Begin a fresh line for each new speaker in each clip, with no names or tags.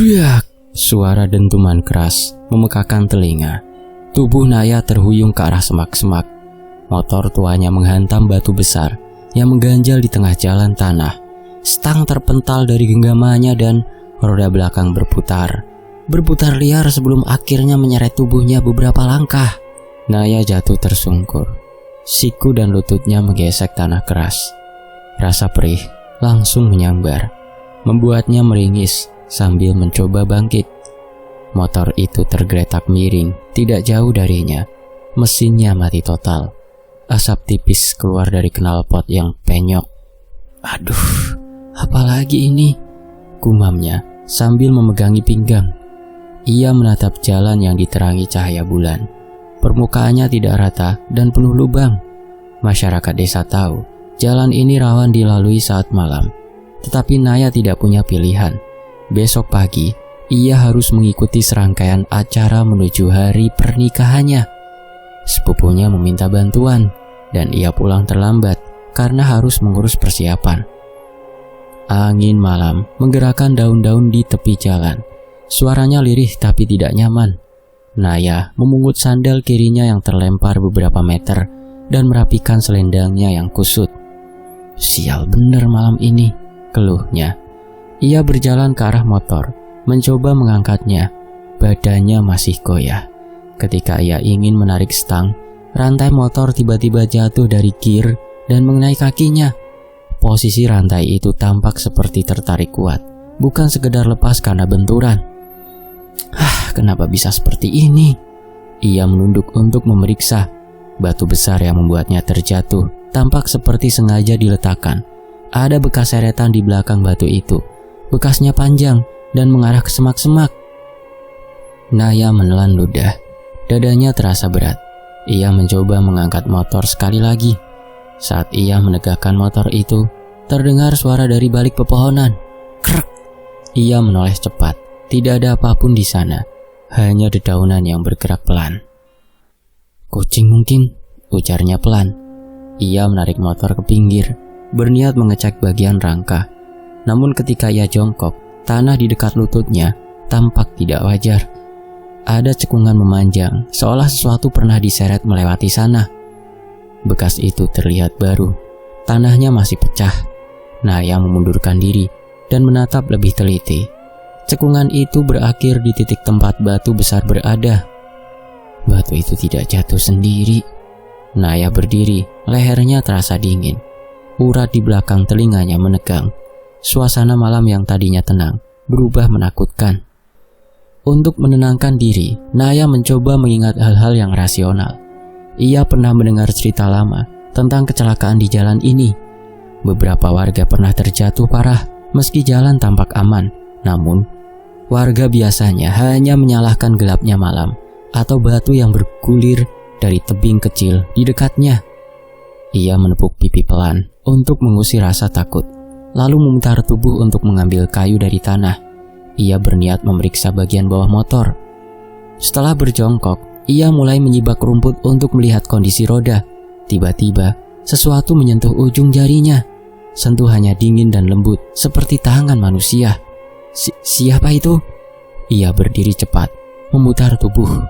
Briak! Suara dentuman keras memekakan telinga. Tubuh Naya terhuyung ke arah semak-semak. Motor tuanya menghantam batu besar yang mengganjal di tengah jalan tanah. Stang terpental dari genggamannya dan roda belakang berputar liar sebelum akhirnya menyeret tubuhnya beberapa langkah. Naya jatuh tersungkur. Siku dan lututnya menggesek tanah keras. Rasa perih langsung menyambar, membuatnya meringis sambil mencoba bangkit. Motor itu tergeletak miring tidak jauh darinya. Mesinnya mati total. Asap tipis keluar dari knalpot yang penyok. Aduh, apalagi ini? Gumamnya sambil memegangi pinggang. Ia menatap jalan yang diterangi cahaya bulan. Permukaannya tidak rata dan penuh lubang. Masyarakat desa tahu jalan ini rawan dilalui saat malam. Tetapi Naya tidak punya pilihan. Besok pagi, ia harus mengikuti serangkaian acara menuju hari pernikahannya. Sepupunya meminta bantuan dan ia pulang terlambat karena harus mengurus persiapan. Angin malam menggerakkan daun-daun di tepi jalan. Suaranya lirih tapi tidak nyaman. Naya memungut sandal kirinya yang terlempar beberapa meter dan merapikan selendangnya yang kusut. Sial bener malam ini, keluhnya. Ia berjalan ke arah motor, mencoba mengangkatnya. Badannya masih goyah. Ketika ia ingin menarik stang, rantai motor tiba-tiba jatuh dari gear dan mengenai kakinya. Posisi rantai itu tampak seperti tertarik kuat, bukan sekedar lepas karena benturan. Kenapa bisa seperti ini? Ia menunduk untuk memeriksa. Batu besar yang membuatnya terjatuh tampak seperti sengaja diletakkan. Ada bekas seretan di belakang batu itu. Bekasnya panjang dan mengarah ke semak-semak. Naya menelan ludah. Dadanya terasa berat. Ia mencoba mengangkat motor sekali lagi. Saat ia menegakkan motor itu, terdengar suara dari balik pepohonan. Krek! Ia menoleh cepat. Tidak ada apapun di sana, hanya dedaunan yang bergerak pelan. Kucing mungkin, ujarnya pelan. Ia menarik motor ke pinggir, berniat mengecek bagian rangka. Namun ketika ia jongkok, tanah di dekat lututnya tampak tidak wajar. Ada cekungan memanjang, seolah sesuatu pernah diseret melewati sana. Bekas itu terlihat baru, tanahnya masih pecah. Naya memundurkan diri dan menatap lebih teliti. Cekungan itu berakhir di titik tempat batu besar berada. Batu itu tidak jatuh sendiri. Naya berdiri, lehernya terasa dingin. Urat di belakang telinganya menegang. Suasana malam yang tadinya tenang berubah menakutkan. Untuk menenangkan diri, Naya mencoba mengingat hal-hal yang rasional. Ia pernah mendengar cerita lama tentang kecelakaan di jalan ini. Beberapa warga pernah terjatuh parah meski jalan tampak aman. Namun, warga biasanya hanya menyalahkan gelapnya malam atau batu yang bergulir dari tebing kecil di dekatnya. Ia menepuk pipi pelan untuk mengusir rasa takut, lalu memutar tubuh untuk mengambil kayu dari tanah. Ia berniat memeriksa bagian bawah motor. Setelah berjongkok, ia mulai menyibak rumput untuk melihat kondisi roda. Tiba-tiba, sesuatu menyentuh ujung jarinya. Sentuhannya dingin dan lembut seperti tangan manusia. Siapa itu? Ia berdiri cepat, memutar tubuh.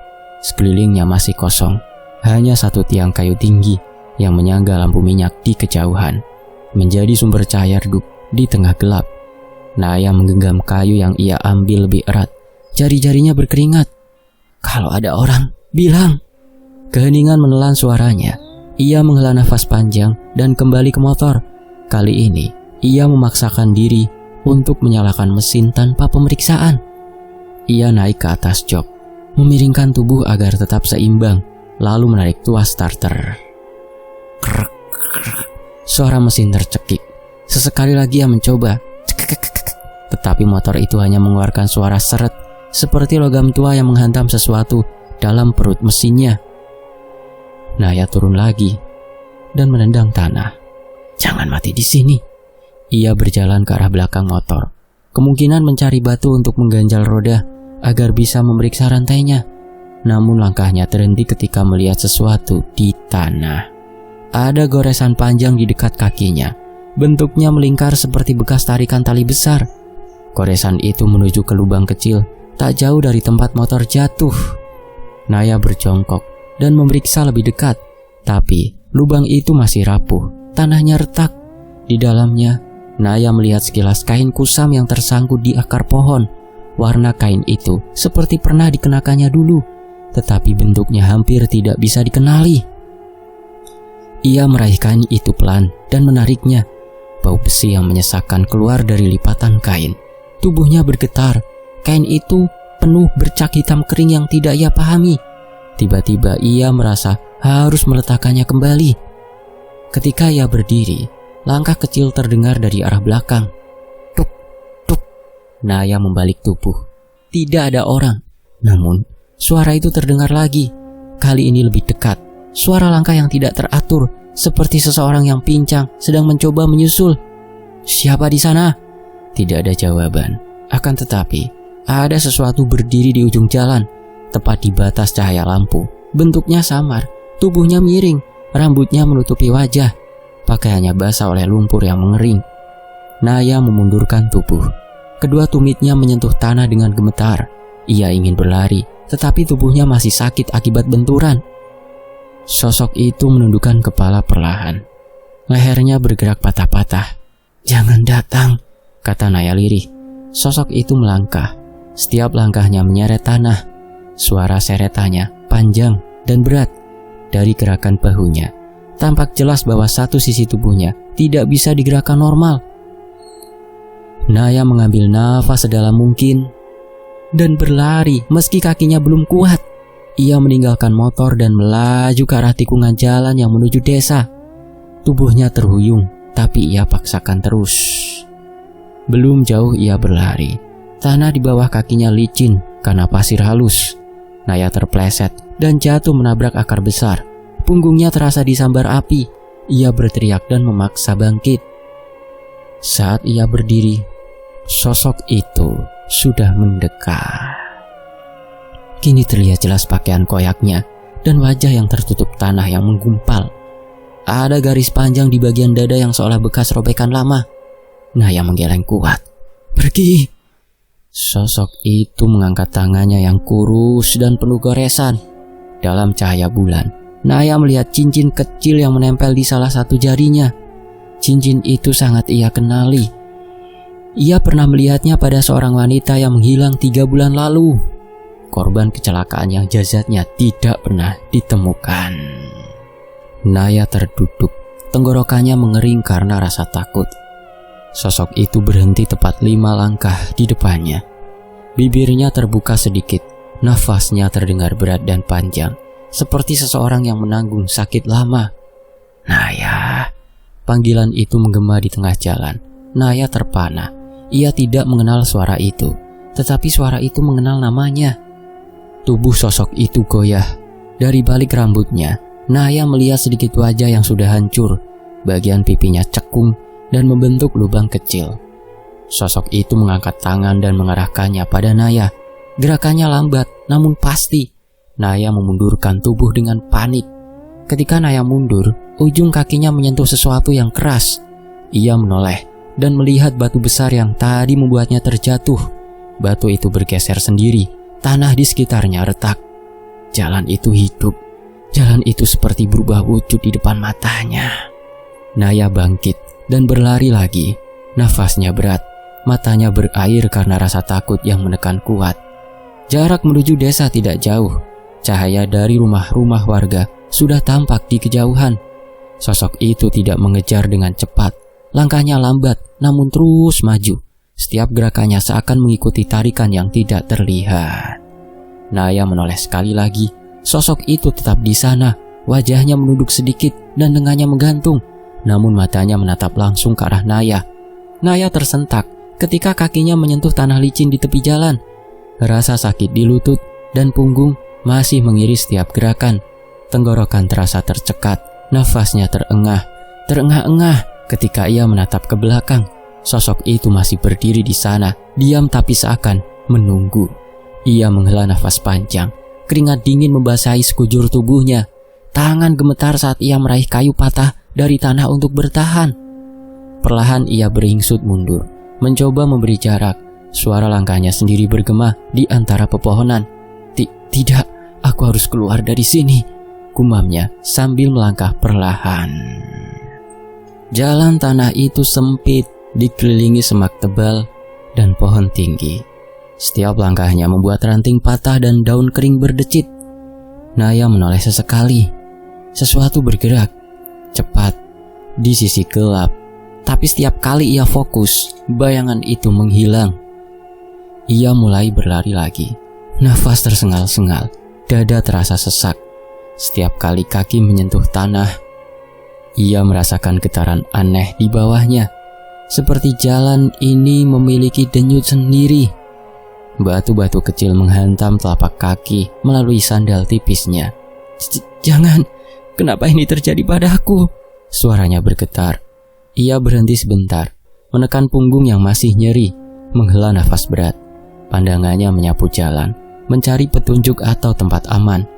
Sekelilingnya masih kosong. Hanya satu tiang kayu tinggi yang menyangga lampu minyak di kejauhan, menjadi sumber cahaya redup di tengah gelap. Naya menggenggam kayu yang ia ambil lebih erat. Jari-jarinya berkeringat. Kalau ada orang, bilang. Keheningan menelan suaranya. Ia menghela nafas panjang dan kembali ke motor. Kali ini, ia memaksakan diri untuk menyalakan mesin tanpa pemeriksaan. Ia naik ke atas jok, memiringkan tubuh agar tetap seimbang, lalu menarik tuas starter. Krek, krek. Suara mesin tercekik. Sesekali lagi ia mencoba, tetapi motor itu hanya mengeluarkan suara seret, seperti logam tua yang menghantam sesuatu dalam perut mesinnya. Naya turun lagi dan menendang tanah. Jangan mati di sini. Ia berjalan ke arah belakang motor, kemungkinan mencari batu untuk mengganjal roda agar bisa memeriksa rantainya. Namun langkahnya terhenti ketika melihat sesuatu di tanah. Ada goresan panjang di dekat kakinya. Bentuknya melingkar seperti bekas tarikan tali besar. Goresan itu menuju ke lubang kecil tak jauh dari tempat motor jatuh. Naya berjongkok dan memeriksa lebih dekat, tapi lubang itu masih rapuh, tanahnya retak. Di dalamnya, Naya melihat sekilas kain kusam yang tersangkut di akar pohon. Warna kain itu seperti pernah dikenakannya dulu, tetapi bentuknya hampir tidak bisa dikenali. Ia meraih kain itu pelan dan menariknya. Bau besi yang menyesakkan keluar dari lipatan kain. Tubuhnya bergetar. Kain itu penuh bercak hitam kering yang tidak ia pahami. Tiba-tiba ia merasa harus meletakkannya kembali. Ketika ia berdiri, langkah kecil terdengar dari arah belakang. Tuk, tuk. Naya membalik tubuh. Tidak ada orang. Namun, suara itu terdengar lagi. Kali ini lebih dekat. Suara langkah yang tidak teratur, seperti seseorang yang pincang sedang mencoba menyusul. Siapa di sana? Tidak ada jawaban. Akan tetapi, ada sesuatu berdiri di ujung jalan, tepat di batas cahaya lampu. Bentuknya samar, tubuhnya miring, rambutnya menutupi wajah. Pakaiannya basah oleh lumpur yang mengering. Naya memundurkan tubuh. Kedua tumitnya menyentuh tanah dengan gemetar. Ia ingin berlari, tetapi tubuhnya masih sakit akibat benturan. Sosok itu menundukkan kepala perlahan. Lehernya bergerak patah-patah. Jangan datang, kata Naya lirih. Sosok itu melangkah. Setiap langkahnya menyeret tanah. Suara seretannya panjang dan berat. Dari gerakan bahunya, tampak jelas bahwa satu sisi tubuhnya tidak bisa digerakkan normal. Naya mengambil nafas sedalam mungkin dan berlari meski kakinya belum kuat. Ia meninggalkan motor dan melaju ke arah tikungan jalan yang menuju desa. Tubuhnya terhuyung, tapi ia paksakan terus. Belum jauh ia berlari. Tanah di bawah kakinya licin karena pasir halus. Naya terpleset dan jatuh menabrak akar besar. Punggungnya terasa disambar api. Ia berteriak dan memaksa bangkit. Saat ia berdiri, sosok itu sudah mendekat. Kini terlihat jelas pakaian koyaknya dan wajah yang tertutup tanah yang menggumpal. Ada garis panjang di bagian dada yang seolah bekas robekan lama. Naya menggeleng kuat. Pergi. Sosok itu mengangkat tangannya yang kurus dan penuh goresan. Dalam cahaya bulan, Naya melihat cincin kecil yang menempel di salah satu jarinya. Cincin itu sangat ia kenali. Ia pernah melihatnya pada seorang wanita yang menghilang 3 bulan lalu. Korban kecelakaan yang jasadnya tidak pernah ditemukan. Naya terduduk, tenggorokannya mengering karena rasa takut. Sosok itu berhenti tepat 5 langkah di depannya. Bibirnya terbuka sedikit, nafasnya terdengar berat dan panjang, seperti seseorang yang menanggung sakit lama. Naya, panggilan itu menggema di tengah jalan. Naya terpana. Ia tidak mengenal suara itu, tetapi suara itu mengenal namanya. Tubuh sosok itu goyah. Dari balik rambutnya, Naya melihat sedikit wajah yang sudah hancur. Bagian pipinya cekung dan membentuk lubang kecil. Sosok itu mengangkat tangan dan mengarahkannya pada Naya. Gerakannya lambat, namun pasti. Naya memundurkan tubuh dengan panik. Ketika Naya mundur, ujung kakinya menyentuh sesuatu yang keras. Ia menoleh dan melihat batu besar yang tadi membuatnya terjatuh. Batu itu bergeser sendiri. Tanah di sekitarnya retak. Jalan itu hidup. Jalan itu seperti berubah wujud di depan matanya. Naya bangkit dan berlari lagi. Nafasnya berat. Matanya berair karena rasa takut yang menekan kuat. Jarak menuju desa tidak jauh. Cahaya dari rumah-rumah warga sudah tampak di kejauhan. Sosok itu tidak mengejar dengan cepat. Langkahnya lambat, namun terus maju. Setiap gerakannya seakan mengikuti tarikan yang tidak terlihat. Naya menoleh sekali lagi. Sosok itu tetap di sana. Wajahnya menunduk sedikit dan lengannya menggantung. Namun matanya menatap langsung ke arah Naya. Naya tersentak ketika kakinya menyentuh tanah licin di tepi jalan. Rasa sakit di lutut dan punggung masih mengiris setiap gerakan. Tenggorokan terasa tercekat. Nafasnya terengah-engah ketika ia menatap ke belakang. Sosok itu masih berdiri di sana, diam tapi seakan menunggu. Ia menghela nafas panjang. Keringat dingin membasahi sekujur tubuhnya. Tangan gemetar saat ia meraih kayu patah dari tanah untuk bertahan. Perlahan ia beringsut mundur, mencoba memberi jarak. Suara langkahnya sendiri bergema di antara pepohonan. Tidak, aku harus keluar dari sini, gumamnya sambil melangkah perlahan. Jalan tanah itu sempit, dikelilingi semak tebal dan pohon tinggi. Setiap langkahnya membuat ranting patah dan daun kering berdecit. Naya menoleh sesekali. Sesuatu bergerak cepat di sisi gelap, tapi setiap kali ia fokus, bayangan itu menghilang. Ia mulai berlari lagi. Nafas tersengal-sengal, dada terasa sesak. Setiap kali kaki menyentuh tanah, ia merasakan getaran aneh di bawahnya, seperti jalan ini memiliki denyut sendiri. Batu-batu kecil menghantam telapak kaki melalui sandal tipisnya. Jangan, kenapa ini terjadi padaku? Suaranya bergetar. Ia berhenti sebentar, menekan punggung yang masih nyeri, menghela nafas berat. Pandangannya menyapu jalan, mencari petunjuk atau tempat aman.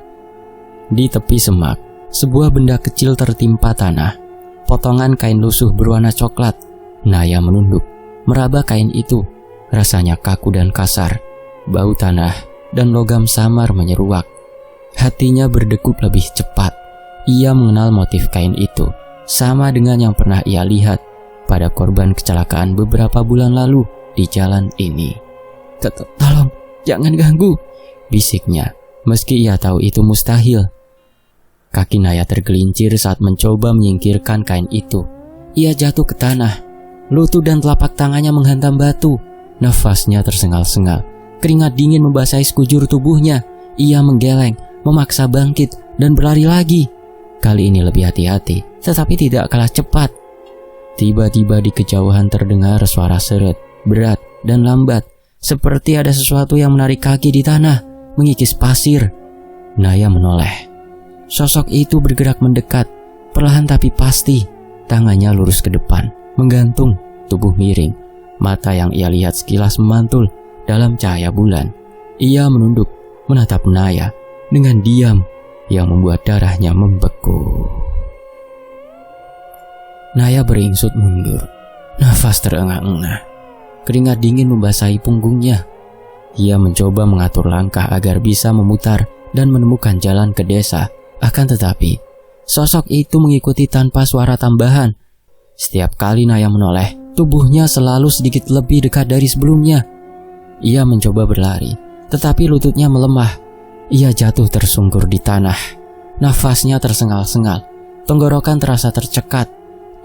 Di tepi semak, sebuah benda kecil tertimpa tanah. Potongan kain lusuh berwarna coklat. Naya menunduk, meraba kain itu. Rasanya kaku dan kasar. Bau tanah dan logam samar menyeruak. Hatinya berdegup lebih cepat. Ia mengenal motif kain itu, sama dengan yang pernah ia lihat pada korban kecelakaan beberapa bulan lalu di jalan ini. Tolong, jangan ganggu, bisiknya, meski ia tahu itu mustahil. Kaki Naya tergelincir saat mencoba menyingkirkan kain itu. Ia jatuh ke tanah. Lutut dan telapak tangannya menghantam batu. Nafasnya tersengal-sengal. Keringat dingin membasahi sekujur tubuhnya. Ia menggeleng, memaksa bangkit dan berlari lagi. Kali ini lebih hati-hati, tetapi tidak kalah cepat. Tiba-tiba di kejauhan terdengar suara seret, berat dan lambat. Seperti ada sesuatu yang menarik kaki di tanah, mengikis pasir. Naya menoleh. Sosok itu bergerak mendekat, perlahan tapi pasti. Tangannya lurus ke depan, menggantung, tubuh miring. Mata yang ia lihat sekilas memantul dalam cahaya bulan. Ia menunduk, menatap Naya dengan diam yang membuat darahnya membeku. Naya beringsut mundur, nafas terengah-engah. Keringat dingin membasahi punggungnya. Ia mencoba mengatur langkah agar bisa memutar dan menemukan jalan ke desa. Akan tetapi, sosok itu mengikuti tanpa suara tambahan. Setiap kali Naya menoleh, tubuhnya selalu sedikit lebih dekat dari sebelumnya. Ia mencoba berlari, tetapi lututnya melemah. Ia jatuh tersungkur di tanah. Nafasnya tersengal-sengal. Tenggorokan terasa tercekat.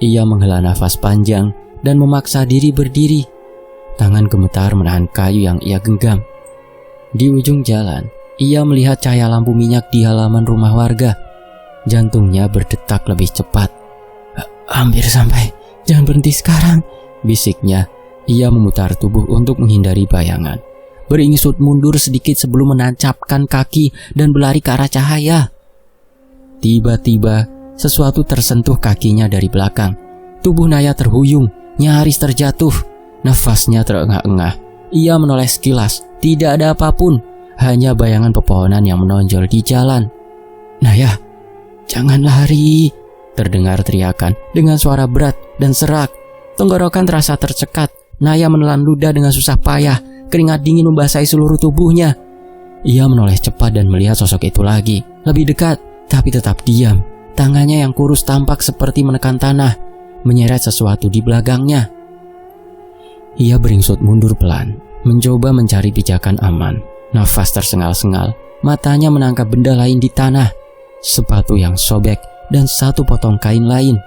Ia menghela nafas panjang dan memaksa diri berdiri. Tangan gemetar menahan kayu yang ia genggam. Di ujung jalan, ia melihat cahaya lampu minyak di halaman rumah warga. Jantungnya berdetak lebih cepat. Hampir sampai, jangan berhenti sekarang, bisiknya. Ia memutar tubuh untuk menghindari bayangan. Beringsut mundur sedikit sebelum menancapkan kaki dan berlari ke arah cahaya. Tiba-tiba, sesuatu tersentuh kakinya dari belakang. Tubuh Naya terhuyung, nyaris terjatuh. Nafasnya terengah-engah. Ia menoleh sekilas. Tidak ada apapun, hanya bayangan pepohonan yang menonjol di jalan. Naya, jangan lari, terdengar teriakan dengan suara berat dan serak. Tenggorokan terasa tercekat. Naya menelan ludah dengan susah payah. Keringat dingin membasahi seluruh tubuhnya. Ia menoleh cepat dan melihat sosok itu lagi, lebih dekat, tapi tetap diam. Tangannya yang kurus tampak seperti menekan tanah, menyeret sesuatu di belakangnya. Ia beringsut mundur pelan, mencoba mencari pijakan aman. Nafas tersengal-sengal, matanya menangkap benda lain di tanah. Sepatu yang sobek dan satu potong kain lain.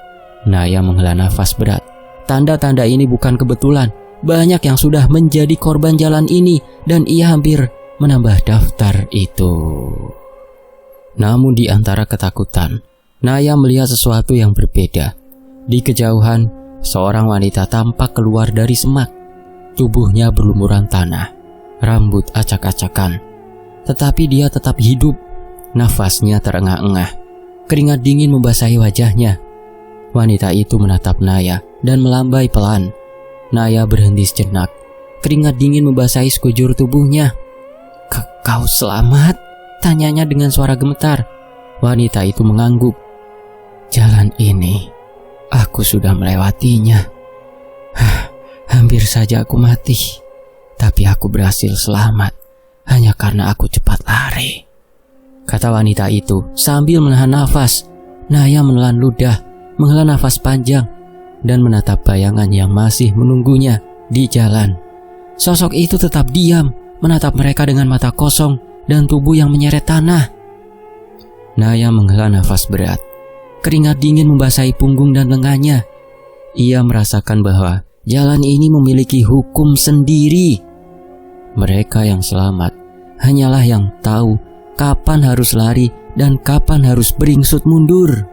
Naya menghela nafas berat. Tanda-tanda ini bukan kebetulan. Banyak yang sudah menjadi korban jalan ini dan ia hampir menambah daftar itu. Namun di antara ketakutan, Naya melihat sesuatu yang berbeda. Di kejauhan, seorang wanita tampak keluar dari semak. Tubuhnya berlumuran tanah, rambut acak-acakan. Tetapi dia tetap hidup. Nafasnya terengah-engah. Keringat dingin membasahi wajahnya. Wanita itu menatap Naya dan melambai pelan. Naya berhenti sejenak. Keringat dingin membasahi sekujur tubuhnya. Kau selamat? Tanyanya dengan suara gemetar. Wanita itu mengangguk. Jalan ini, aku sudah melewatinya. Hampir saja aku mati. Tapi aku berhasil selamat hanya karena aku cepat lari, kata wanita itu sambil menahan nafas. Naya menelan ludah, menghela nafas panjang, dan menatap bayangan yang masih menunggunya di jalan. Sosok itu tetap diam, menatap mereka dengan mata kosong dan tubuh yang menyeret tanah. Naya menghela nafas berat. Keringat dingin membasahi punggung dan lengannya. Ia merasakan bahwa jalan ini memiliki hukum sendiri. Mereka yang selamat hanyalah yang tahu kapan harus lari dan kapan harus beringsut mundur.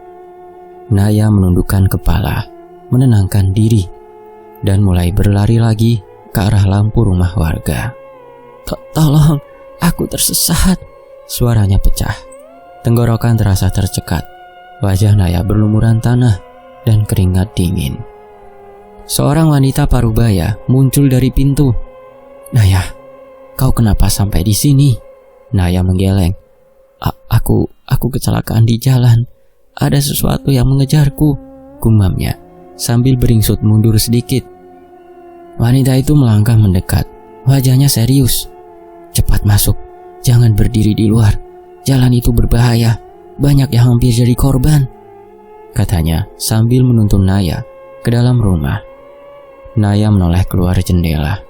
Naya menundukkan kepala, menenangkan diri, dan mulai berlari lagi ke arah lampu rumah warga. Tolong, aku tersesat, suaranya pecah. Tenggorokan terasa tercekat. Wajah Naya berlumuran tanah dan keringat dingin. Seorang wanita parubaya muncul dari pintu. Naya, kau kenapa sampai di sini? Naya menggeleng. Aku kecelakaan di jalan. Ada sesuatu yang mengejarku, gumamnya sambil beringsut mundur sedikit. Wanita itu melangkah mendekat. Wajahnya serius. Cepat masuk, jangan berdiri di luar. Jalan itu berbahaya. Banyak yang hampir jadi korban, katanya sambil menuntun Naya ke dalam rumah. Naya menoleh keluar jendela.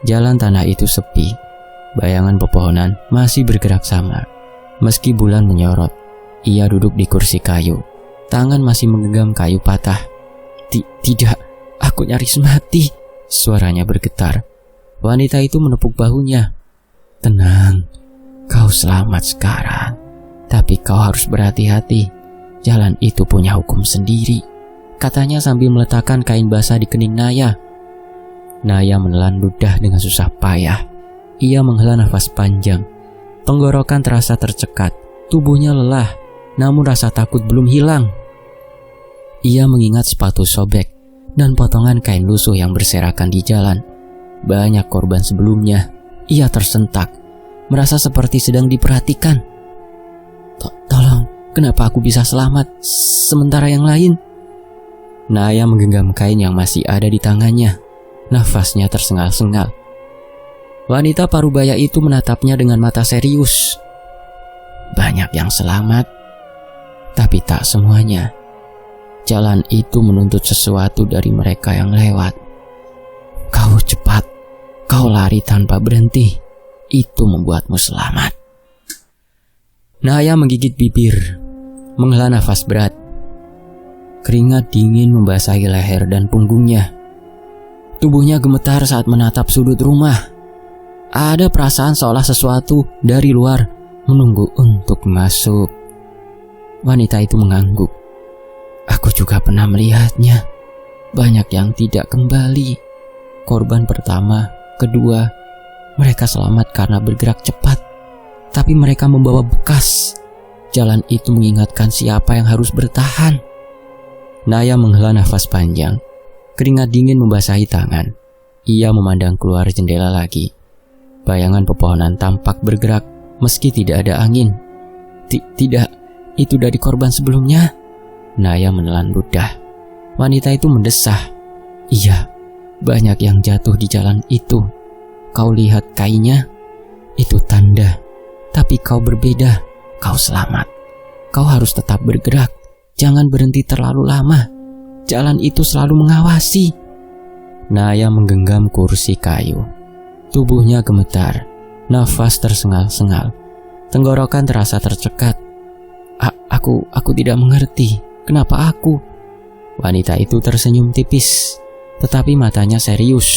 Jalan tanah itu sepi. Bayangan pepohonan masih bergerak sama. Meski bulan menyorot, ia duduk di kursi kayu. Tangan masih menggenggam kayu patah. Tidak, aku nyaris mati, suaranya bergetar. Wanita itu menepuk bahunya. Tenang, kau selamat sekarang. Tapi kau harus berhati-hati. Jalan itu punya hukum sendiri, katanya sambil meletakkan kain basah di kening Naya. Naya menelan ludah dengan susah payah. Ia menghela nafas panjang. Tenggorokan terasa tercekat. Tubuhnya lelah, namun rasa takut belum hilang. Ia mengingat sepatu sobek dan potongan kain lusuh yang berserakan di jalan. Banyak korban sebelumnya. Ia tersentak, merasa seperti sedang diperhatikan. Tolong, kenapa aku bisa selamat sementara yang lain? Naya menggenggam kain yang masih ada di tangannya. Nafasnya tersengal-sengal. Wanita parubaya itu menatapnya dengan mata serius. Banyak yang selamat, tapi tak semuanya. Jalan itu menuntut sesuatu dari mereka yang lewat. Kau cepat, kau lari tanpa berhenti. Itu membuatmu selamat. Naya menggigit bibir, menghela nafas berat. Keringat dingin membasahi leher dan punggungnya. Tubuhnya gemetar saat menatap sudut rumah. Ada perasaan seolah sesuatu dari luar menunggu untuk masuk. Wanita itu mengangguk. Aku juga pernah melihatnya. Banyak yang tidak kembali. Korban pertama, kedua, mereka selamat karena bergerak cepat. Tapi mereka membawa bekas. Jalan itu mengingatkan siapa yang harus bertahan. Naya menghela nafas panjang. Keringat dingin membasahi tangan. Ia memandang keluar jendela lagi. Bayangan pepohonan tampak bergerak meski tidak ada angin. Tidak, itu dari korban sebelumnya. Naya menelan ludah. Wanita itu mendesah. Iya, banyak yang jatuh di jalan itu. Kau lihat kainnya? Itu tanda. Tapi kau berbeda, kau selamat. Kau harus tetap bergerak, jangan berhenti terlalu lama. Jalan itu selalu mengawasi. Naya menggenggam kursi kayu. Tubuhnya gemetar, nafas tersengal-sengal. Tenggorokan terasa tercekat. Aku tidak mengerti, kenapa aku? Wanita itu tersenyum tipis, tetapi matanya serius.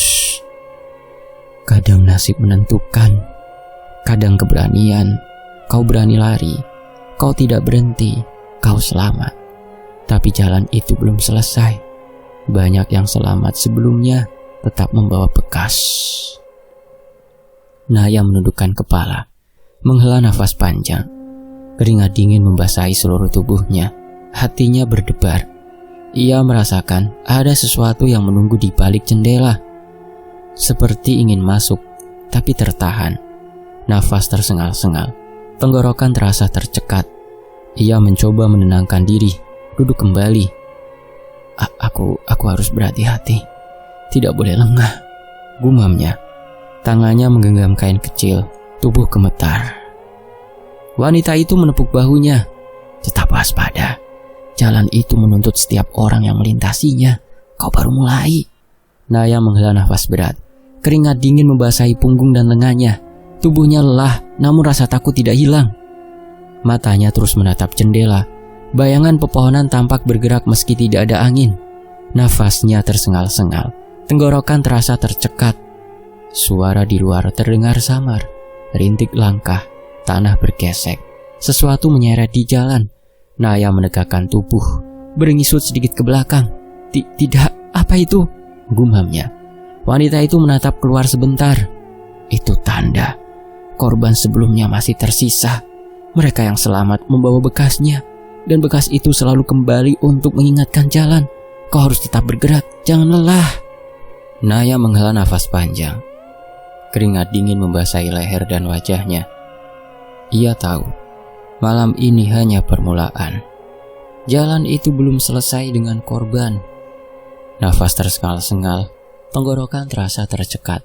Kadang nasib menentukan. Kadang keberanian, kau berani lari, kau tidak berhenti, kau selamat. Tapi jalan itu belum selesai. Banyak yang selamat sebelumnya tetap membawa bekas. Naya menundukkan kepala, menghela nafas panjang. Keringat dingin membasahi seluruh tubuhnya. Hatinya berdebar. Ia merasakan ada sesuatu yang menunggu di balik jendela. Seperti ingin masuk, tapi tertahan. Nafas tersengal-sengal. Tenggorokan terasa tercekat. Ia mencoba menenangkan diri, duduk kembali. Aku harus berhati-hati. Tidak boleh lengah, gumamnya. Tangannya menggenggam kain kecil, tubuh gemetar. Wanita itu menepuk bahunya. Tetap waspada. Jalan itu menuntut setiap orang yang melintasinya. Kau baru mulai. Naya menghela nafas berat. Keringat dingin membasahi punggung dan lengannya. Tubuhnya lelah, namun rasa takut tidak hilang. Matanya terus menatap jendela. Bayangan pepohonan tampak bergerak meski tidak ada angin. Nafasnya tersengal-sengal. Tenggorokan terasa tercekat. Suara di luar terdengar samar. Rintik langkah. Tanah bergesek. Sesuatu menyeret di jalan. Naya menegakkan tubuh. Berengisut sedikit ke belakang. Tidak, apa itu? Gumamnya. Wanita itu menatap keluar sebentar. Itu tanda. Korban sebelumnya masih tersisa. Mereka yang selamat membawa bekasnya. Dan bekas itu selalu kembali untuk mengingatkan jalan. Kau harus tetap bergerak, jangan lelah. Naya menghela nafas panjang. Keringat dingin membasahi leher dan wajahnya. Ia tahu, malam ini hanya permulaan. Jalan itu belum selesai dengan korban. Nafas tersengal-sengal, tenggorokan terasa tercekat.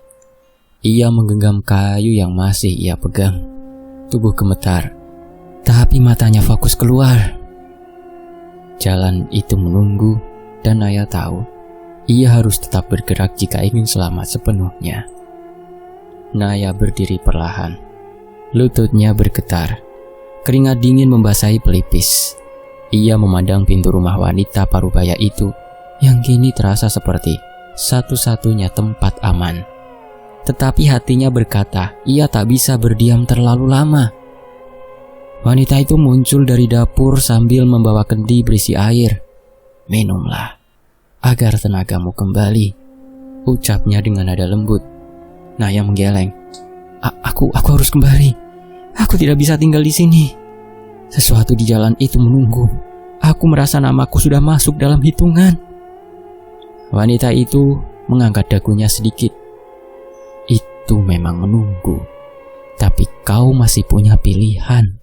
Ia menggenggam kayu yang masih ia pegang. Tubuh gemetar, tapi matanya fokus keluar. Jalan itu menunggu, dan Naya tahu, ia harus tetap bergerak jika ingin selamat sepenuhnya. Naya berdiri perlahan. Lututnya bergetar. Keringat dingin membasahi pelipis. Ia memandang pintu rumah wanita parubaya itu yang kini terasa seperti satu-satunya tempat aman. Tetapi hatinya berkata, ia tak bisa berdiam terlalu lama. Wanita itu muncul dari dapur sambil membawa kendi berisi air. Minumlah, agar tenagamu kembali, ucapnya dengan nada lembut. Naya menggeleng. Aku harus kembali. Aku tidak bisa tinggal di sini. Sesuatu di jalan itu menunggu. Aku merasa namaku sudah masuk dalam hitungan. Wanita itu mengangkat dagunya sedikit. Itu memang menunggu. Tapi kau masih punya pilihan.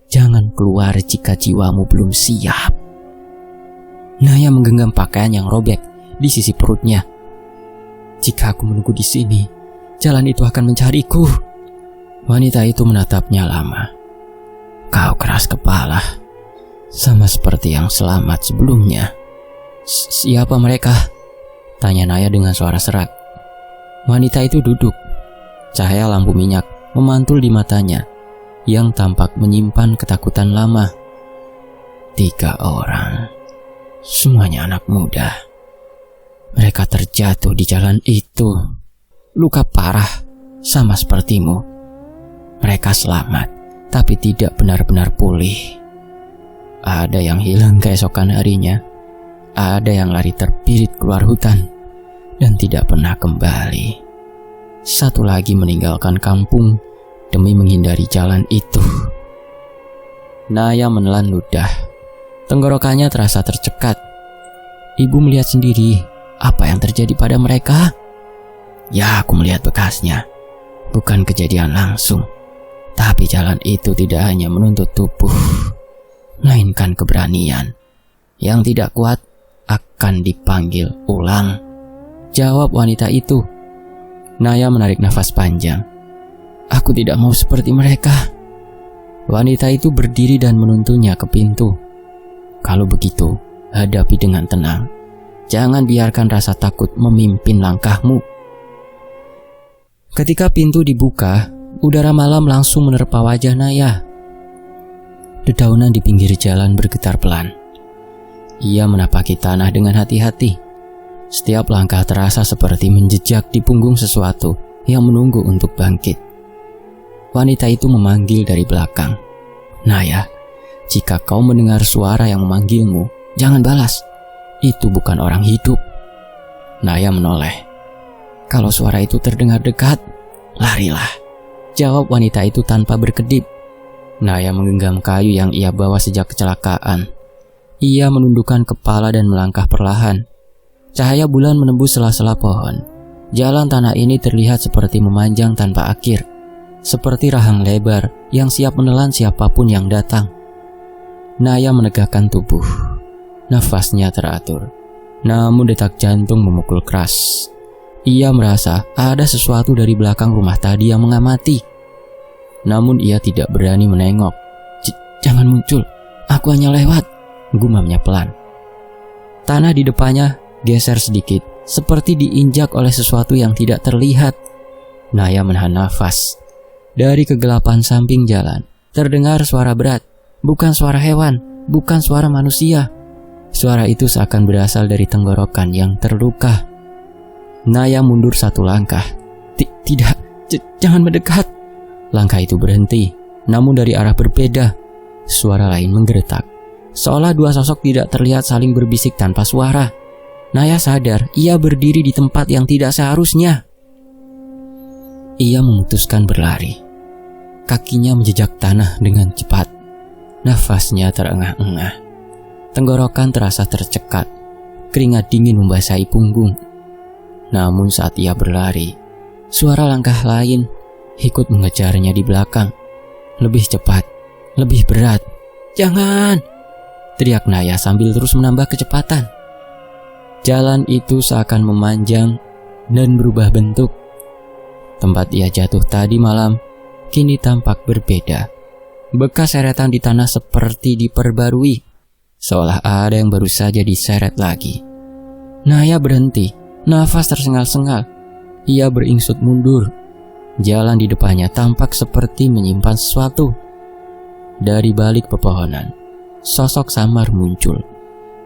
Jangan keluar jika jiwamu belum siap. Naya menggenggam pakaian yang robek di sisi perutnya. Jika aku menunggu di sini, jalan itu akan mencariku. Wanita itu menatapnya lama. Kau keras kepala, sama seperti yang selamat sebelumnya. Siapa mereka? Tanya Naya dengan suara serak. Wanita itu duduk. Cahaya lampu minyak memantul di matanya, yang tampak menyimpan ketakutan lama. 3 orang, semuanya anak muda. Mereka terjatuh di jalan itu. Luka parah, sama sepertimu. Mereka selamat, tapi tidak benar-benar pulih. Ada yang hilang keesokan harinya. Ada yang lari terpirit keluar hutan dan tidak pernah kembali. Satu lagi meninggalkan kampung demi menghindari jalan itu. Naya menelan ludah. Tenggorokannya terasa tercekat. Ibu melihat sendiri apa yang terjadi pada mereka. Ya, aku melihat bekasnya. Bukan kejadian langsung. Tapi jalan itu tidak hanya menuntut tubuh, melainkan keberanian. Yang tidak kuat akan dipanggil ulang, jawab wanita itu. Naya menarik nafas panjang. Aku tidak mau seperti mereka. Wanita itu berdiri dan menuntunnya ke pintu. Kalau begitu, hadapi dengan tenang. Jangan biarkan rasa takut memimpin langkahmu. Ketika pintu dibuka, udara malam langsung menerpa wajah Naya. Dedaunan di pinggir jalan bergetar pelan. Ia menapaki tanah dengan hati-hati. Setiap langkah terasa seperti menjejak di punggung sesuatu yang menunggu untuk bangkit. Wanita itu memanggil dari belakang. Naya, jika kau mendengar suara yang memanggilmu, jangan balas. Itu bukan orang hidup. Naya menoleh. Kalau suara itu terdengar dekat, larilah, jawab wanita itu tanpa berkedip. Naya menggenggam kayu yang ia bawa sejak kecelakaan. Ia menundukkan kepala dan melangkah perlahan. Cahaya bulan menembus sela-sela pohon. Jalan tanah ini terlihat seperti memanjang tanpa akhir, seperti rahang lebar yang siap menelan siapapun yang datang. Naya menegakkan tubuh. Nafasnya teratur, namun detak jantung memukul keras. Ia merasa ada sesuatu dari belakang rumah tadi yang mengamati. Namun ia tidak berani menengok. Jangan muncul, aku hanya lewat, gumamnya pelan. Tanah di depannya geser sedikit, seperti diinjak oleh sesuatu yang tidak terlihat. Naya menahan nafas. Dari kegelapan samping jalan, terdengar suara berat. Bukan suara hewan, bukan suara manusia. Suara itu seakan berasal dari tenggorokan yang terluka. Naya mundur satu langkah. Tidak, jangan mendekat. Langkah itu berhenti, namun dari arah berbeda. Suara lain menggeretak. Seolah dua sosok tidak terlihat saling berbisik tanpa suara. Naya sadar ia berdiri di tempat yang tidak seharusnya. Ia memutuskan berlari. Kakinya menjejak tanah dengan cepat. Nafasnya terengah-engah. Tenggorokan terasa tercekat. Keringat dingin membasahi punggung. Namun saat ia berlari, suara langkah lain ikut mengejarnya di belakang. Lebih cepat, lebih berat. Jangan! Teriak Naya sambil terus menambah kecepatan. Jalan itu seakan memanjang dan berubah bentuk. Tempat ia jatuh tadi malam kini tampak berbeda. Bekas seretan di tanah seperti diperbarui, seolah ada yang baru saja diseret lagi. Naya berhenti, nafas tersengal-sengal. Ia beringsut mundur. Jalan di depannya tampak seperti menyimpan sesuatu. Dari balik pepohonan, sosok samar muncul.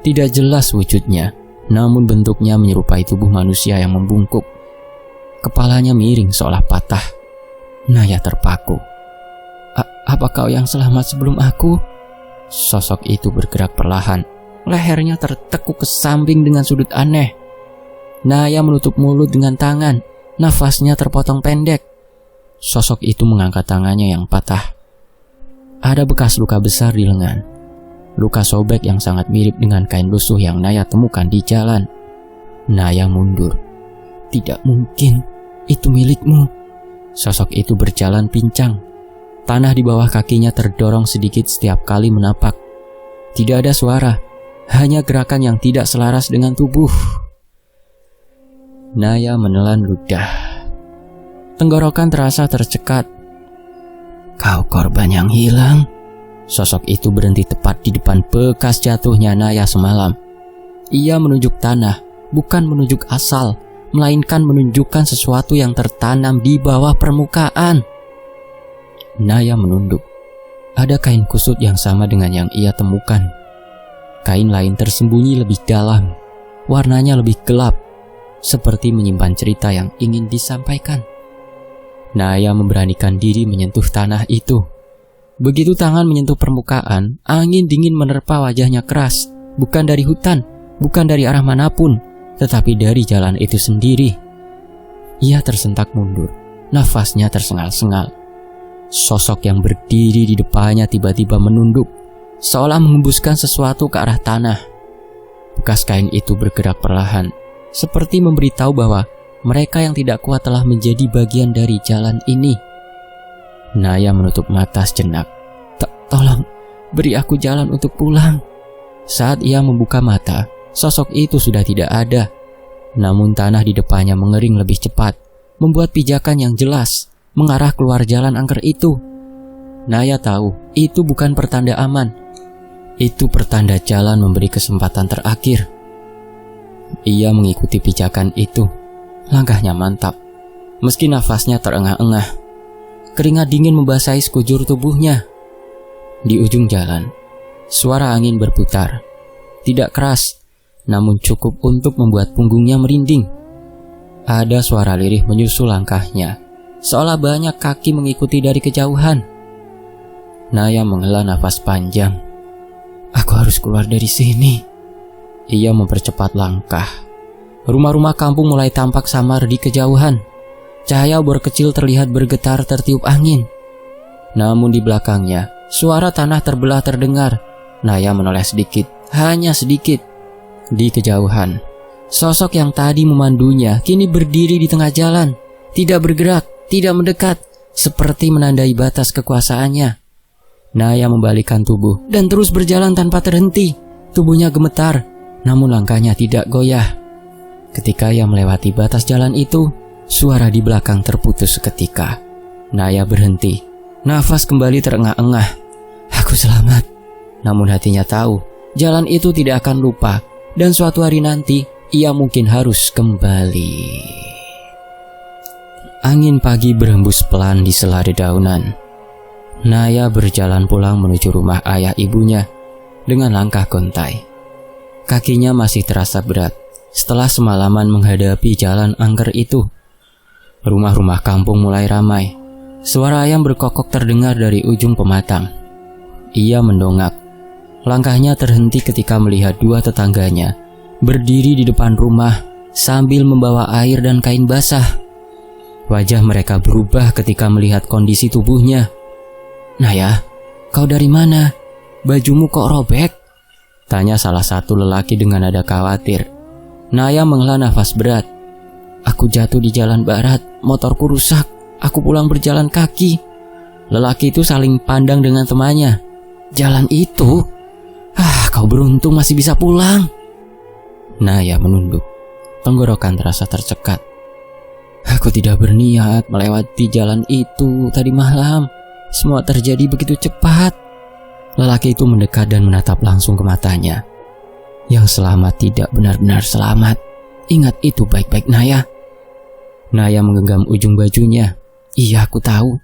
Tidak jelas wujudnya, namun bentuknya menyerupai tubuh manusia yang membungkuk. Kepalanya miring seolah patah. Naya terpaku. Apa kau yang selamat sebelum aku? Sosok itu bergerak perlahan. Lehernya tertekuk ke samping dengan sudut aneh. Naya menutup mulut dengan tangan. Nafasnya terpotong pendek. Sosok itu mengangkat tangannya yang patah. Ada bekas luka besar di lengan. Luka sobek yang sangat mirip dengan kain lusuh yang Naya temukan di jalan. Naya mundur. Tidak mungkin, itu milikmu. Sosok itu berjalan pincang. Tanah di bawah kakinya terdorong sedikit setiap kali menapak. Tidak ada suara, hanya gerakan yang tidak selaras dengan tubuh. Naya menelan ludah. Tenggorokan terasa tercekat. Kau korban yang hilang. Sosok itu berhenti tepat di depan bekas jatuhnya Naya semalam. Ia menunjuk tanah, bukan menunjuk asal, melainkan menunjukkan sesuatu yang tertanam di bawah permukaan. Naya menunduk. Ada kain kusut yang sama dengan yang ia temukan. Kain lain tersembunyi lebih dalam. Warnanya lebih gelap, seperti menyimpan cerita yang ingin disampaikan. Naya memberanikan diri menyentuh tanah itu. Begitu tangan menyentuh permukaan, angin dingin menerpa wajahnya keras. Bukan dari hutan, bukan dari arah manapun, tetapi dari jalan itu sendiri. Ia tersentak mundur, nafasnya tersengal-sengal. Sosok yang berdiri di depannya tiba-tiba menunduk, seolah mengembuskan sesuatu ke arah tanah. Bekas kain itu bergerak perlahan, seperti memberitahu bahwa mereka yang tidak kuat telah menjadi bagian dari jalan ini. Naya menutup mata sejenak. Tolong, beri aku jalan untuk pulang. Saat ia membuka mata, sosok itu sudah tidak ada. Namun tanah di depannya mengering lebih cepat, membuat pijakan yang jelas mengarah keluar jalan angker itu. Naya tahu itu bukan pertanda aman. Itu pertanda jalan memberi kesempatan terakhir. Ia mengikuti pijakan itu. Langkahnya mantap, meski nafasnya terengah-engah. Keringat dingin membasahi sekujur tubuhnya. Di ujung jalan, suara angin berputar. Tidak keras, namun cukup untuk membuat punggungnya merinding. Ada suara lirih menyusul langkahnya, seolah banyak kaki mengikuti dari kejauhan. Naya menghela nafas panjang. Aku harus keluar dari sini. Ia mempercepat langkah. Rumah-rumah kampung mulai tampak samar di kejauhan. Cahaya obor kecil terlihat bergetar tertiup angin. Namun di belakangnya, suara tanah terbelah terdengar. Naya menoleh sedikit, hanya sedikit. Di kejauhan, sosok yang tadi memandunya kini berdiri di tengah jalan. Tidak bergerak, tidak mendekat, seperti menandai batas kekuasaannya. Naya membalikkan tubuh dan terus berjalan tanpa terhenti. Tubuhnya gemetar, namun langkahnya tidak goyah. Ketika ia melewati batas jalan itu, suara di belakang terputus seketika. Naya berhenti. Nafas kembali terengah-engah. Aku selamat. Namun hatinya tahu, jalan itu tidak akan lupa. Dan suatu hari nanti, ia mungkin harus kembali. Angin pagi berhembus pelan di sela dedaunan. Naya berjalan pulang menuju rumah ayah ibunya dengan langkah gontai. Kakinya masih terasa berat setelah semalaman menghadapi jalan angker itu. Rumah-rumah kampung mulai ramai. Suara ayam berkokok terdengar dari ujung pematang. Ia mendongak. Langkahnya terhenti ketika melihat dua tetangganya berdiri di depan rumah sambil membawa air dan kain basah. Wajah mereka berubah ketika melihat kondisi tubuhnya. Naya, kau dari mana? Bajumu kok robek? Tanya salah satu lelaki dengan nada khawatir. Naya menghela nafas berat. Aku jatuh di jalan barat, motorku rusak, aku pulang berjalan kaki. Lelaki itu saling pandang dengan temannya. Jalan itu? Kau beruntung masih bisa pulang. Naya menunduk. Tenggorokan terasa tercekat. Aku tidak berniat melewati jalan itu tadi malam. Semua terjadi begitu cepat. Lelaki itu mendekat dan menatap langsung ke matanya. Yang selamat tidak benar-benar selamat. Ingat itu baik-baik, Naya. Naya menggenggam ujung bajunya. Iya, aku tahu.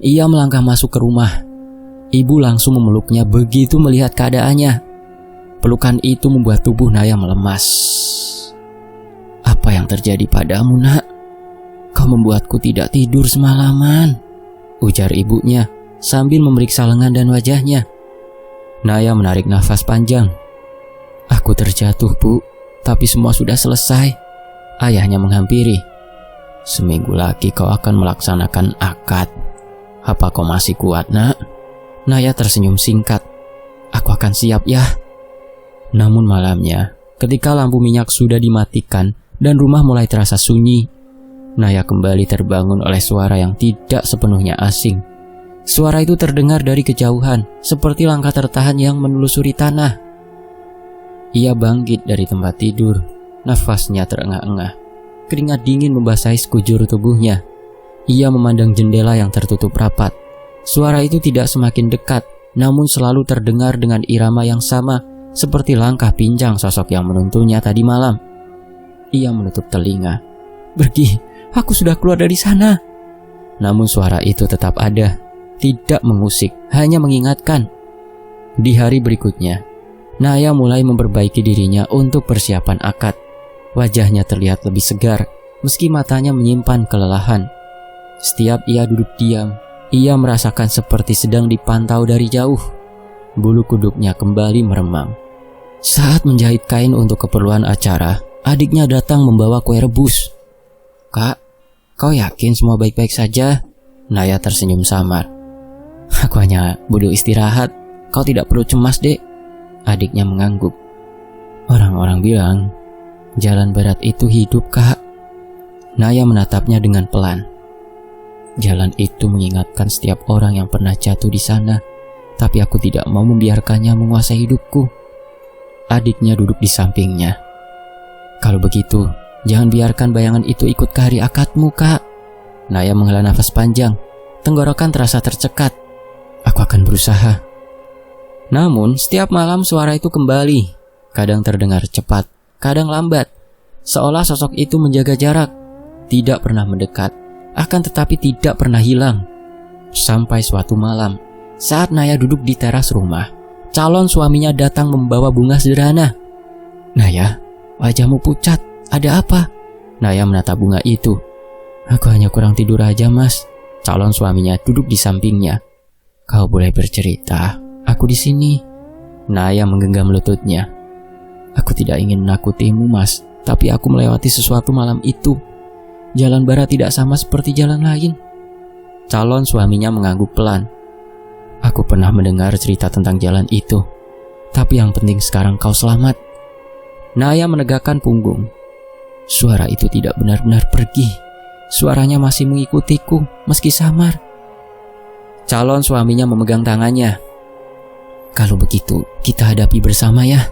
Ia melangkah masuk ke rumah. Ibu langsung memeluknya begitu melihat keadaannya. Pelukan itu membuat tubuh Naya melemas. Apa yang terjadi padamu, nak? Kau membuatku tidak tidur semalaman, ujar ibunya sambil memeriksa lengan dan wajahnya. Naya menarik nafas panjang. Aku terjatuh, Bu, tapi semua sudah selesai. Ayahnya menghampiri. Seminggu lagi kau akan melaksanakan akad. Apa kau masih kuat, nak? Naya tersenyum singkat. Aku akan siap, ya. Namun malamnya, ketika lampu minyak sudah dimatikan dan rumah mulai terasa sunyi, Naya kembali terbangun oleh suara yang tidak sepenuhnya asing. Suara itu terdengar dari kejauhan, seperti langkah tertahan yang menelusuri tanah. Ia bangkit dari tempat tidur, nafasnya terengah-engah. Keringat dingin membasahi sekujur tubuhnya. Ia memandang jendela yang tertutup rapat. Suara itu tidak semakin dekat, namun selalu terdengar dengan irama yang sama, seperti langkah pincang sosok yang menuntunnya tadi malam. Ia menutup telinga. Pergi, aku sudah keluar dari sana. Namun suara itu tetap ada, tidak mengusik, hanya mengingatkan. Di hari berikutnya, Naya mulai memperbaiki dirinya untuk persiapan akad. Wajahnya terlihat lebih segar, meski matanya menyimpan kelelahan. Setiap ia duduk diam, ia merasakan seperti sedang dipantau dari jauh. Bulu kuduknya kembali meremang. Saat menjahit kain untuk keperluan acara, adiknya datang membawa kue rebus. Kak, kau yakin semua baik-baik saja? Naya tersenyum samar. Aku hanya butuh istirahat, kau tidak perlu cemas, Dek. Adiknya mengangguk. Orang-orang bilang jalan barat itu hidup, Kak. Naya menatapnya dengan pelan. Jalan itu mengingatkan setiap orang yang pernah jatuh di sana, tapi aku tidak mau membiarkannya menguasai hidupku. Adiknya duduk di sampingnya. Kalau begitu, jangan biarkan bayangan itu ikut ke hari akadmu, Kak. Naya menghela nafas panjang. Tenggorokan terasa tercekat. Aku akan berusaha. Namun, setiap malam suara itu kembali. Kadang terdengar cepat, kadang lambat. Seolah sosok itu menjaga jarak, tidak pernah mendekat, akan tetapi tidak pernah hilang. Sampai suatu malam, saat Naya duduk di teras rumah, calon suaminya datang membawa bunga sederhana. Naya, wajahmu pucat, ada apa? Naya menatap bunga itu. Aku hanya kurang tidur aja, Mas. Calon suaminya duduk di sampingnya. Kau boleh bercerita, aku di sini. Naya menggenggam lututnya. Aku tidak ingin menakutimu, Mas, tapi aku melewati sesuatu malam itu. Jalan barat tidak sama seperti jalan lain. Calon suaminya mengangguk pelan. Aku pernah mendengar cerita tentang jalan itu, tapi yang penting sekarang kau selamat. Naya menegakkan punggung. Suara itu tidak benar-benar pergi. Suaranya masih mengikutiku, meski samar. Calon suaminya memegang tangannya. Kalau begitu, kita hadapi bersama ya.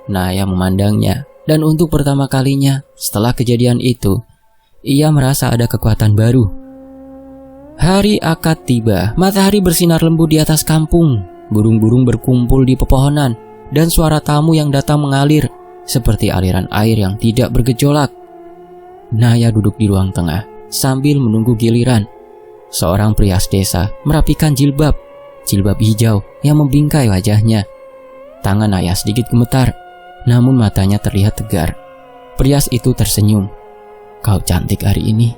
Naya memandangnya. Dan untuk pertama kalinya setelah kejadian itu, ia merasa ada kekuatan baru. Hari akad tiba, matahari bersinar lembut di atas kampung. Burung-burung berkumpul di pepohonan, dan suara tamu yang datang mengalir seperti aliran air yang tidak bergejolak. Naya duduk di ruang tengah sambil menunggu giliran. Seorang prias desa merapikan jilbab hijau yang membingkai wajahnya. Tangan Naya sedikit gemetar, namun matanya terlihat tegar. Prias itu tersenyum. "Kau cantik hari ini,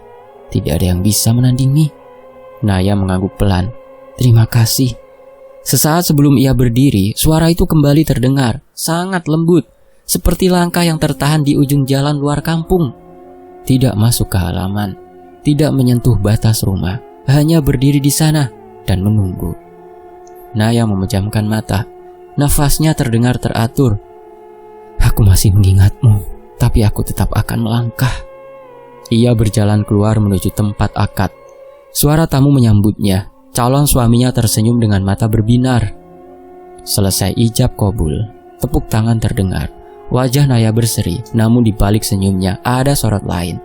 tidak ada yang bisa menandingi." Naya mengangguk pelan. "Terima kasih." Sesaat sebelum ia berdiri, suara itu kembali terdengar, sangat lembut, seperti langkah yang tertahan di ujung jalan luar kampung. Tidak masuk ke halaman, tidak menyentuh batas rumah, hanya berdiri di sana dan menunggu. Naya memejamkan mata, nafasnya terdengar teratur. "Aku masih mengingatmu, tapi aku tetap akan melangkah." Ia berjalan keluar menuju tempat akad. Suara tamu menyambutnya. Calon suaminya tersenyum dengan mata berbinar. Selesai ijab kabul, tepuk tangan terdengar. Wajah Naya berseri, namun di balik senyumnya ada sorot lain.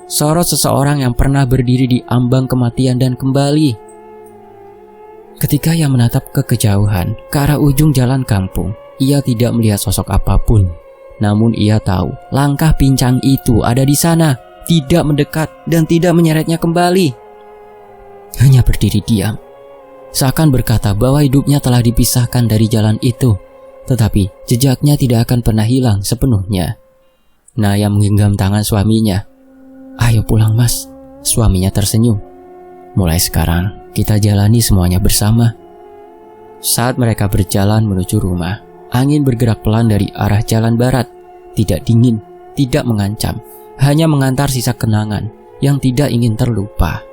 Sorot seseorang yang pernah berdiri di ambang kematian dan kembali. Ketika ia menatap ke kejauhan, ke arah ujung jalan kampung, ia tidak melihat sosok apapun. Namun ia tahu, langkah pincang itu ada di sana, tidak mendekat dan tidak menyeretnya kembali. Hanya berdiri diam, seakan berkata bahwa hidupnya telah dipisahkan dari jalan itu, tetapi jejaknya tidak akan pernah hilang sepenuhnya. Naya menggenggam tangan suaminya. "Ayo pulang, Mas." Suaminya tersenyum. "Mulai sekarang kita jalani semuanya bersama." Saat mereka berjalan menuju rumah, angin bergerak pelan dari arah jalan barat. Tidak dingin, tidak mengancam, hanya mengantar sisa kenangan yang tidak ingin terlupa.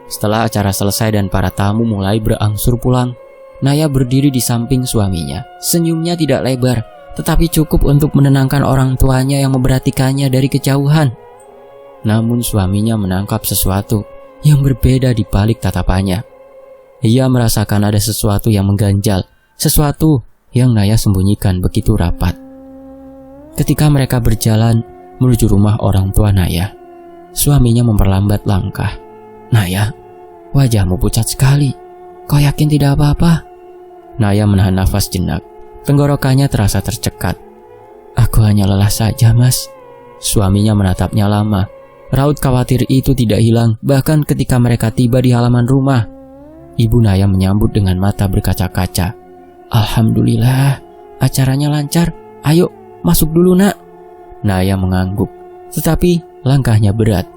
Setelah acara selesai dan para tamu mulai berangsur pulang, Naya berdiri di samping suaminya. Senyumnya tidak lebar, tetapi cukup untuk menenangkan orang tuanya yang memperhatikannya dari kejauhan. Namun suaminya menangkap sesuatu yang berbeda di balik tatapannya. Ia merasakan ada sesuatu yang mengganjal, sesuatu yang Naya sembunyikan begitu rapat. Ketika mereka berjalan menuju rumah orang tua Naya, suaminya memperlambat langkah. "Naya, wajahmu pucat sekali. Kau yakin tidak apa-apa?" Naya menahan nafas jenak. Tenggorokannya terasa tercekat. "Aku hanya lelah saja, Mas." Suaminya menatapnya lama. Raut khawatir itu tidak hilang bahkan ketika mereka tiba di halaman rumah. Ibu Naya menyambut dengan mata berkaca-kaca. "Alhamdulillah, acaranya lancar. Ayo, masuk dulu, Nak." Naya mengangguk, tetapi langkahnya berat.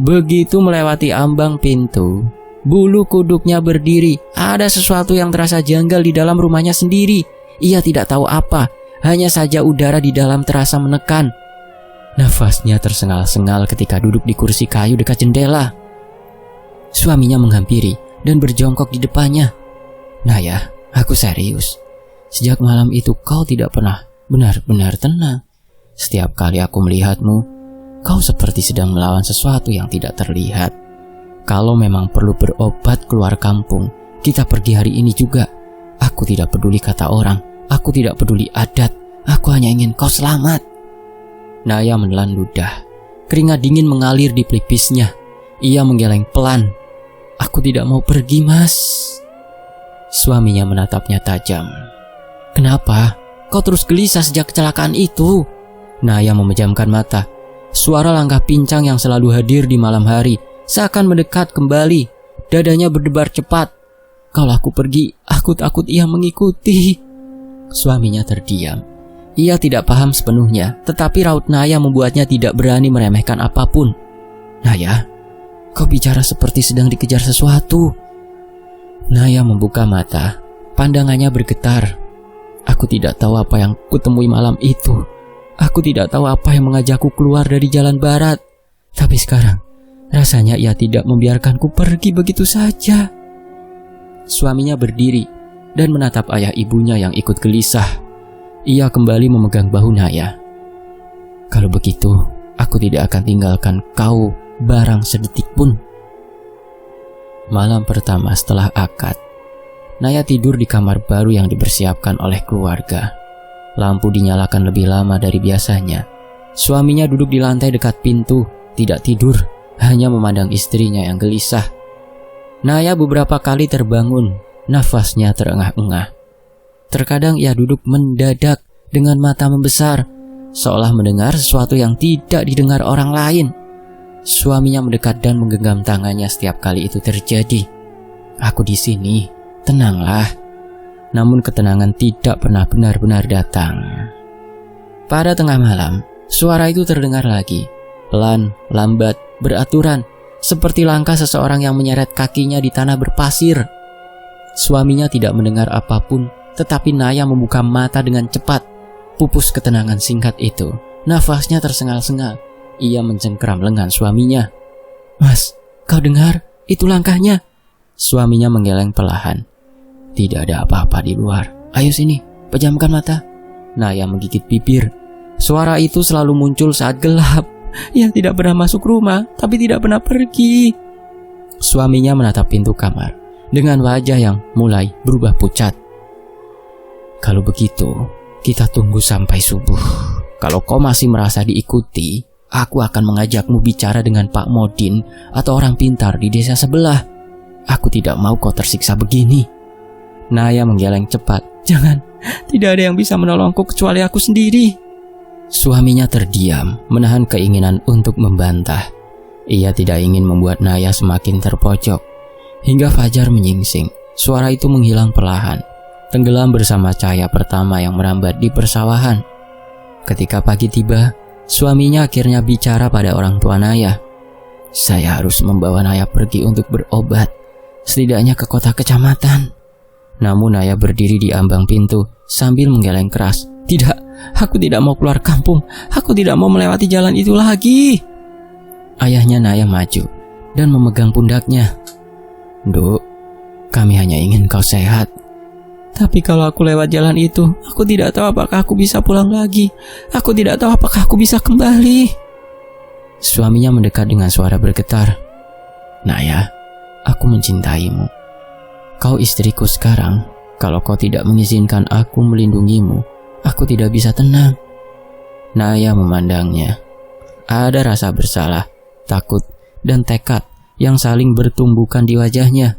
Begitu melewati ambang pintu, bulu kuduknya berdiri. Ada sesuatu yang terasa janggal di dalam rumahnya sendiri. Ia tidak tahu apa, hanya saja udara di dalam terasa menekan. Nafasnya tersengal-sengal ketika duduk di kursi kayu dekat jendela. Suaminya menghampiri dan berjongkok di depannya. "Naya, aku serius. Sejak malam itu kau tidak pernah benar-benar tenang. Setiap kali aku melihatmu, kau seperti sedang melawan sesuatu yang tidak terlihat. Kalau memang perlu berobat keluar kampung, kita pergi hari ini juga. Aku tidak peduli kata orang, aku tidak peduli adat, aku hanya ingin kau selamat." Naya menelan ludah. Keringat dingin mengalir di pelipisnya. Ia menggeleng pelan. "Aku tidak mau pergi, Mas." Suaminya menatapnya tajam. "Kenapa? Kau terus gelisah sejak kecelakaan itu?" Naya memejamkan mata. Suara langkah pincang yang selalu hadir di malam hari seakan mendekat kembali. Dadanya berdebar cepat. "Kalau aku pergi, aku takut ia mengikuti." Suaminya terdiam. Ia tidak paham sepenuhnya, tetapi raut Naya membuatnya tidak berani meremehkan apapun. "Naya, kau bicara seperti sedang dikejar sesuatu." Naya membuka mata. Pandangannya bergetar. "Aku tidak tahu apa yang kutemui malam itu. Aku tidak tahu apa yang mengajakku keluar dari jalan barat. Tapi sekarang, rasanya ia tidak membiarkanku pergi begitu saja." Suaminya berdiri dan menatap ayah ibunya yang ikut gelisah. Ia kembali memegang bahu Naya. "Kalau begitu, aku tidak akan tinggalkan kau barang sedetik pun." Malam pertama setelah akad, Naya tidur di kamar baru yang dipersiapkan oleh keluarga. Lampu dinyalakan lebih lama dari biasanya, Suaminya duduk di lantai dekat pintu, tidak tidur, hanya memandang istrinya yang gelisah. Naya beberapa kali terbangun, nafasnya terengah-engah. Terkadang ia duduk mendadak dengan mata membesar, seolah mendengar sesuatu yang tidak didengar orang lain. Suaminya mendekat dan menggenggam tangannya setiap kali itu terjadi. "Aku di sini, tenanglah." Namun ketenangan tidak pernah benar-benar datang. Pada tengah malam, suara itu terdengar lagi, pelan, lambat, beraturan, seperti langkah seseorang yang menyeret kakinya di tanah berpasir. Suaminya tidak mendengar apapun, tetapi Naya membuka mata dengan cepat. Pupus ketenangan singkat itu, nafasnya tersengal-sengal. Ia mencengkeram lengan suaminya. "Mas, kau dengar? Itu langkahnya." Suaminya menggeleng perlahan. "Tidak ada apa-apa di luar. Ayo sini, pejamkan mata." Naya menggigit bibir. Suara itu selalu muncul saat gelap. Ia tidak pernah masuk rumah, tapi tidak pernah pergi. Suaminya menatap pintu kamar dengan wajah yang mulai berubah pucat. "Kalau begitu, kita tunggu sampai subuh. Kalau kau masih merasa diikuti, aku akan mengajakmu bicara dengan Pak Modin atau orang pintar di desa sebelah. Aku tidak mau kau tersiksa begini." Naya menggeleng cepat. "Jangan, tidak ada yang bisa menolongku kecuali aku sendiri." Suaminya terdiam, menahan keinginan untuk membantah. Ia tidak ingin membuat Naya semakin terpojok. Hingga fajar menyingsing, suara itu menghilang perlahan, tenggelam bersama cahaya pertama yang merambat di persawahan. Ketika pagi tiba, suaminya akhirnya bicara pada orang tua Naya. "Saya harus membawa Naya pergi untuk berobat, setidaknya ke kota kecamatan." Namun Naya berdiri di ambang pintu sambil menggeleng keras. "Tidak, aku tidak mau keluar kampung. Aku tidak mau melewati jalan itu lagi." Ayahnya Naya maju dan memegang pundaknya. "Duk, kami hanya ingin kau sehat. Tapi kalau aku lewat jalan itu, aku tidak tahu apakah aku bisa pulang lagi. Aku tidak tahu apakah aku bisa kembali." Suaminya mendekat dengan suara bergetar. "Naya, aku mencintaimu. Kau istriku sekarang. Kalau kau tidak mengizinkan aku melindungimu, aku tidak bisa tenang." Naya memandangnya. Ada rasa bersalah, takut, dan tekad yang saling bertumbukan di wajahnya.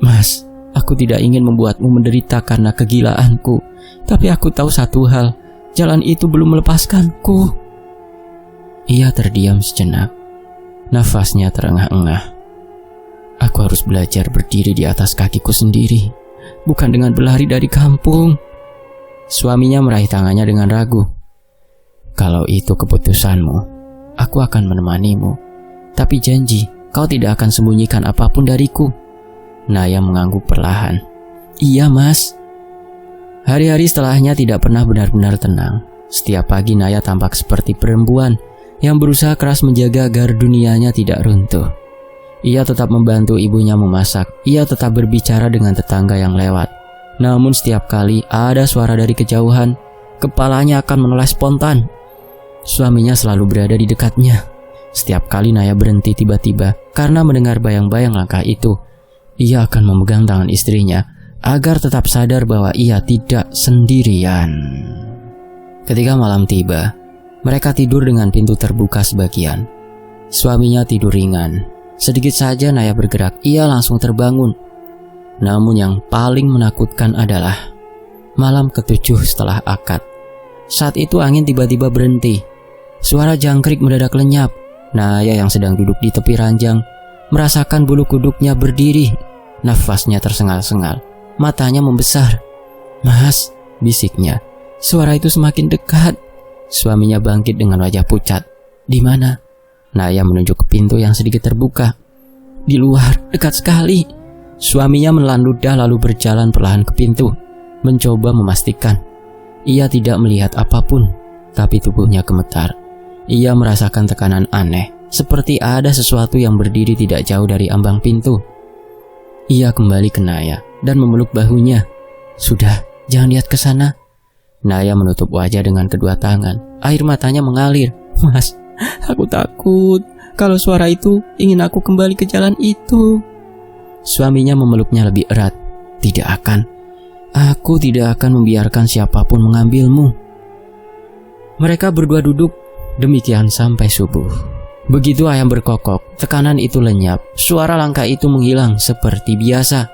"Mas, aku tidak ingin membuatmu menderita karena kegilaanku. Tapi aku tahu satu hal, jalan itu belum melepaskanku." Ia terdiam sejenak. Nafasnya terengah-engah. "Aku harus belajar berdiri di atas kakiku sendiri, bukan dengan berlari dari kampung." Suaminya meraih tangannya dengan ragu. "Kalau itu keputusanmu, aku akan menemanimu. Tapi janji, kau tidak akan sembunyikan apapun dariku." Naya mengangguk perlahan. "Iya, Mas." Hari-hari setelahnya tidak pernah benar-benar tenang. Setiap pagi Naya tampak seperti perempuan yang berusaha keras menjaga agar dunianya tidak runtuh. Ia tetap membantu ibunya memasak. Ia tetap berbicara dengan tetangga yang lewat. Namun setiap kali ada suara dari kejauhan, kepalanya akan menoleh spontan. Suaminya selalu berada di dekatnya. Setiap kali Naya berhenti tiba-tiba karena mendengar bayang-bayang langkah itu, ia akan memegang tangan istrinya agar tetap sadar bahwa ia tidak sendirian. Ketika malam tiba, mereka tidur dengan pintu terbuka sebagian. Suaminya tidur ringan. Sedikit saja Naya bergerak, ia langsung terbangun. Namun yang paling menakutkan adalah malam ke-7 setelah akad. Saat itu angin tiba-tiba berhenti. Suara jangkrik mendadak lenyap. Naya yang sedang duduk di tepi ranjang merasakan bulu kuduknya berdiri. Nafasnya tersengal-sengal, matanya membesar. "Mas," bisiknya. Suara itu semakin dekat. Suaminya bangkit dengan wajah pucat. "Di mana?" Naya menunjuk ke pintu yang sedikit terbuka. "Di luar, dekat sekali." Suaminya menelan ludah lalu berjalan perlahan ke pintu, mencoba memastikan. Ia tidak melihat apapun, tapi tubuhnya gemetar. Ia merasakan tekanan aneh, seperti ada sesuatu yang berdiri tidak jauh dari ambang pintu. Ia kembali ke Naya dan memeluk bahunya. "Sudah, jangan lihat ke sana." Naya menutup wajah dengan kedua tangan. Air matanya mengalir. "Mas, aku takut kalau suara itu ingin aku kembali ke jalan itu." Suaminya memeluknya lebih erat. "Tidak akan. Aku tidak akan membiarkan siapapun mengambilmu." Mereka berdua duduk Demikian sampai subuh. Begitu ayam berkokok, tekanan itu lenyap, suara langkah itu menghilang seperti biasa.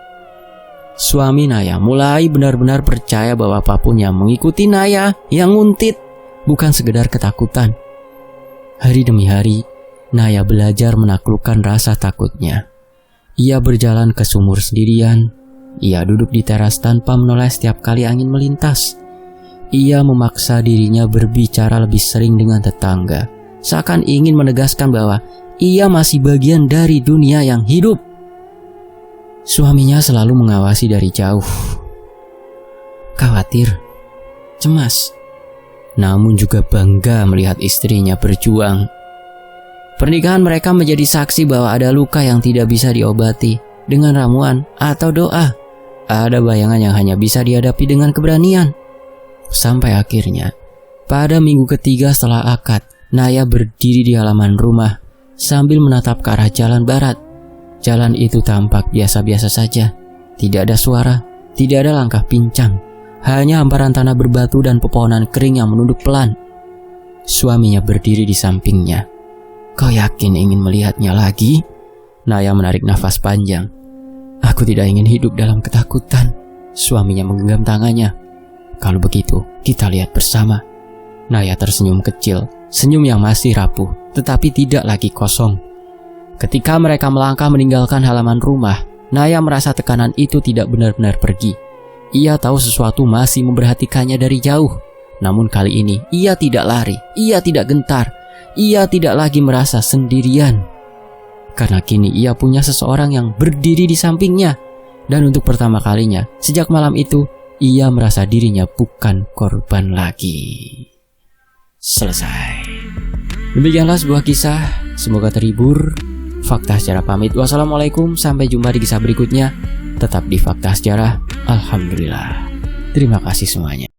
Suami Naya mulai benar-benar percaya bahwa apapun yang mengikuti Naya yang nguntit bukan sekedar ketakutan. Hari demi hari, Naya belajar menaklukkan rasa takutnya. Ia berjalan ke sumur sendirian. Ia duduk di teras tanpa menoleh setiap kali angin melintas. Ia memaksa dirinya berbicara lebih sering dengan tetangga, seakan ingin menegaskan bahwa ia masih bagian dari dunia yang hidup. Suaminya selalu mengawasi dari jauh. Khawatir, cemas, namun juga bangga melihat istrinya berjuang. Pernikahan mereka menjadi saksi bahwa ada luka yang tidak bisa diobati dengan ramuan atau doa. Ada bayangan yang hanya bisa dihadapi dengan keberanian. Sampai akhirnya, pada minggu ketiga setelah akad, Naya berdiri di halaman rumah sambil menatap ke arah jalan barat. Jalan itu tampak biasa-biasa saja. Tidak ada suara, tidak ada langkah pincang. Hanya hamparan tanah berbatu dan pepohonan kering yang menunduk pelan. Suaminya berdiri di sampingnya. Kau yakin ingin melihatnya lagi? Naya menarik nafas panjang. Aku tidak ingin hidup dalam ketakutan. Suaminya menggenggam tangannya. Kalau begitu, kita lihat bersama. Naya tersenyum kecil, senyum yang masih rapuh, tetapi tidak lagi kosong. Ketika mereka melangkah meninggalkan halaman rumah, Naya merasa tekanan itu tidak benar-benar pergi. Ia tahu sesuatu masih memperhatikannya dari jauh. Namun kali ini, ia tidak lari, ia tidak gentar, ia tidak lagi merasa sendirian. Karena kini ia punya seseorang yang berdiri di sampingnya. Dan untuk pertama kalinya, sejak malam itu, ia merasa dirinya bukan korban lagi. Selesai. Demikianlah sebuah kisah. Semoga terhibur. Fakta Sejarah pamit. Wassalamualaikum. Sampai jumpa di kisah berikutnya. Tetap di Fakta Sejarah. Alhamdulillah. Terima kasih semuanya.